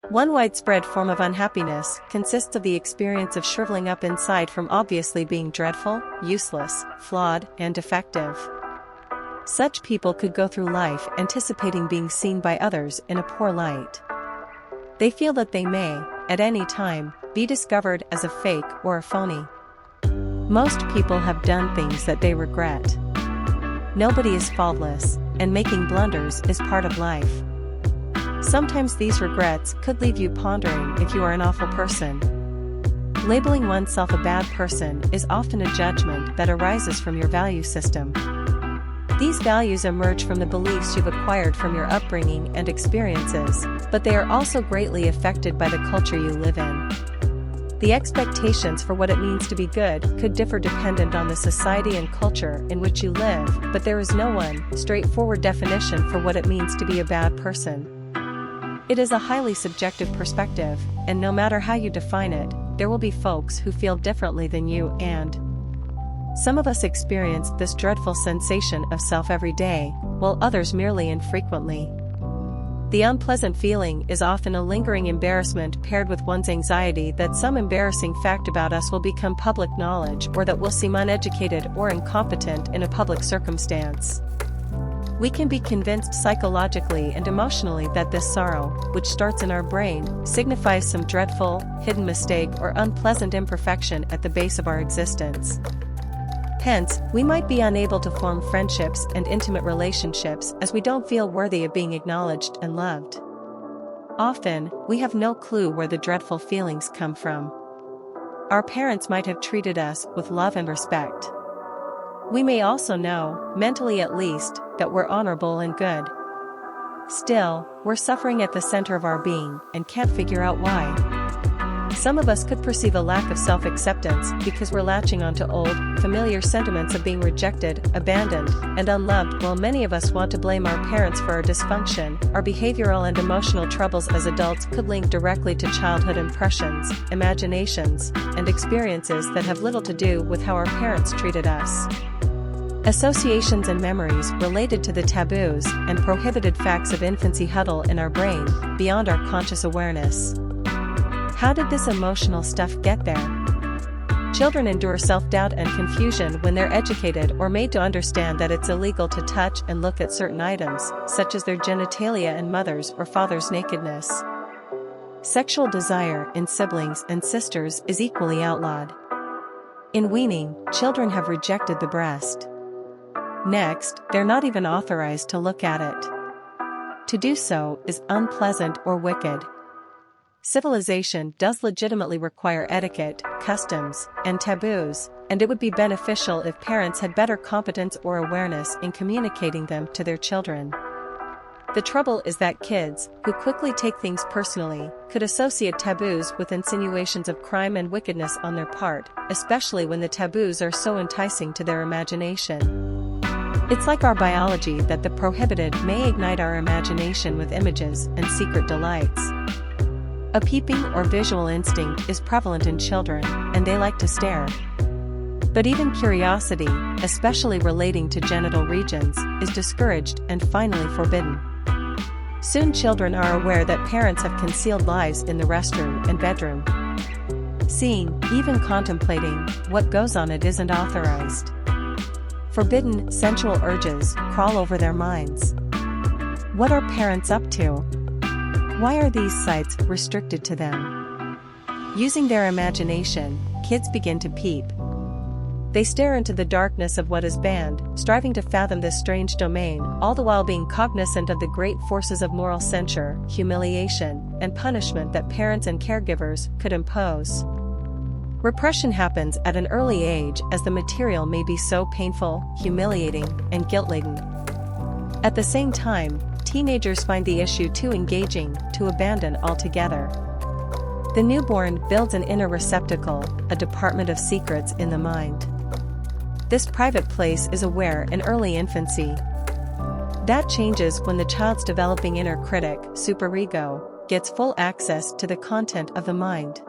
One widespread form of unhappiness consists of the experience of shriveling up inside from obviously being dreadful, useless, flawed, and defective. Such people could go through life anticipating being seen by others in a poor light. They feel that they may, at any time, be discovered as a fake or a phony. Most people have done things that they regret. Nobody is faultless, and making blunders is part of life. Sometimes these regrets could leave you pondering if you are an awful person. Labeling oneself a bad person is often a judgment that arises from your value system. These values emerge from the beliefs you've acquired from your upbringing and experiences, but they are also greatly affected by the culture you live in. The expectations for what it means to be good could differ dependent on the society and culture in which you live, but there is no one straightforward definition for what it means to be a bad person. It is a highly subjective perspective, and no matter how you define it, there will be folks who feel differently than you, and some of us experience this dreadful sensation of self every day, while others merely infrequently. The unpleasant feeling is often a lingering embarrassment paired with one's anxiety that some embarrassing fact about us will become public knowledge or that we'll seem uneducated or incompetent in a public circumstance. We can be convinced psychologically and emotionally that this sorrow, which starts in our brain, signifies some dreadful, hidden mistake or unpleasant imperfection at the base of our existence. Hence, we might be unable to form friendships and intimate relationships as we don't feel worthy of being acknowledged and loved. Often, we have no clue where the dreadful feelings come from. Our parents might have treated us with love and respect. We may also know, mentally at least, that we're honorable and good. Still, we're suffering at the center of our being and can't figure out why. Some of us could perceive a lack of self-acceptance because we're latching onto old, familiar sentiments of being rejected, abandoned, and unloved, while many of us want to blame our parents for our dysfunction. Our behavioral and emotional troubles as adults could link directly to childhood impressions, imaginations, and experiences that have little to do with how our parents treated us. Associations and memories related to the taboos and prohibited facts of infancy huddle in our brain, beyond our conscious awareness. How did this emotional stuff get there? Children endure self-doubt and confusion when they're educated or made to understand that it's illegal to touch and look at certain items, such as their genitalia and mother's or father's nakedness. Sexual desire in siblings and sisters is equally outlawed. In weaning, children have rejected the breast. Next, they're not even authorized to look at it. To do so is unpleasant or wicked. Civilization does legitimately require etiquette, customs, and taboos, and it would be beneficial if parents had better competence or awareness in communicating them to their children. The trouble is that kids, who quickly take things personally, could associate taboos with insinuations of crime and wickedness on their part, especially when the taboos are so enticing to their imagination. It's like our biology that the prohibited may ignite our imagination with images and secret delights. A peeping or visual instinct is prevalent in children, and they like to stare. But even curiosity, especially relating to genital regions, is discouraged and finally forbidden. Soon children are aware that parents have concealed lives in the restroom and bedroom. Seeing, even contemplating, what goes on it isn't authorized. Forbidden, sensual urges crawl over their minds. What are parents up to? Why are these sights restricted to them? Using their imagination, kids begin to peep. They stare into the darkness of what is banned, striving to fathom this strange domain, all the while being cognizant of the great forces of moral censure, humiliation, and punishment that parents and caregivers could impose. Repression happens at an early age as the material may be so painful, humiliating, and guilt-laden. At the same time, teenagers find the issue too engaging to abandon altogether. The newborn builds an inner receptacle, a department of secrets in the mind. This private place is aware in early infancy. That changes when the child's developing inner critic, superego, gets full access to the content of the mind.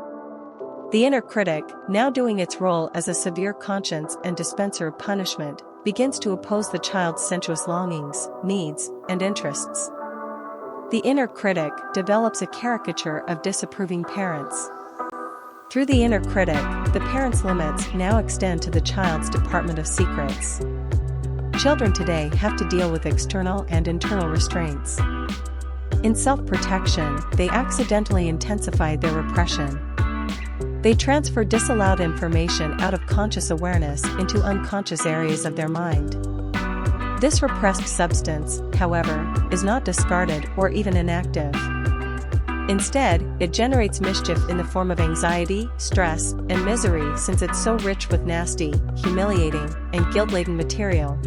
The inner critic, now doing its role as a severe conscience and dispenser of punishment, begins to oppose the child's sensuous longings, needs, and interests. The inner critic develops a caricature of disapproving parents. Through the inner critic, the parent's limits now extend to the child's department of secrets. Children today have to deal with external and internal restraints. In self-protection, they accidentally intensify their repression. They transfer disallowed information out of conscious awareness into unconscious areas of their mind. This repressed substance, however, is not discarded or even inactive. Instead, it generates mischief in the form of anxiety, stress, and misery since it's so rich with nasty, humiliating, and guilt-laden material.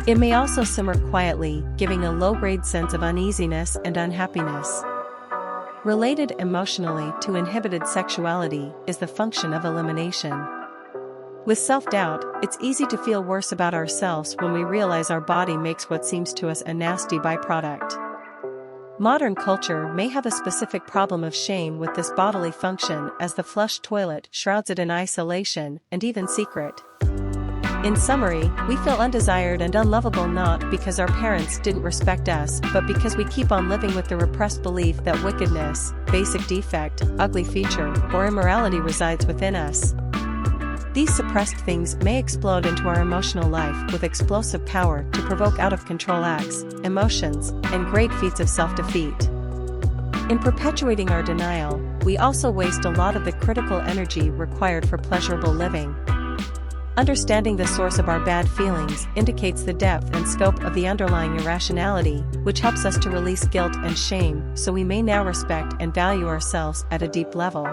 It may also simmer quietly, giving a low-grade sense of uneasiness and unhappiness. Related emotionally to inhibited sexuality is the function of elimination. With self-doubt, it's easy to feel worse about ourselves when we realize our body makes what seems to us a nasty byproduct. Modern culture may have a specific problem of shame with this bodily function as the flush toilet shrouds it in isolation and even secret. In summary, we feel undesired and unlovable not because our parents didn't respect us but because we keep on living with the repressed belief that wickedness, basic defect, ugly feature, or immorality resides within us. These suppressed things may explode into our emotional life with explosive power to provoke out-of-control acts, emotions, and great feats of self-defeat. In perpetuating our denial, we also waste a lot of the critical energy required for pleasurable living. Understanding the source of our bad feelings indicates the depth and scope of the underlying irrationality, which helps us to release guilt and shame, so we may now respect and value ourselves at a deep level.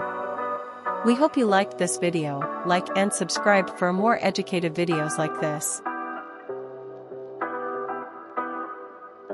We hope you liked this video, like and subscribe for more educated videos like this.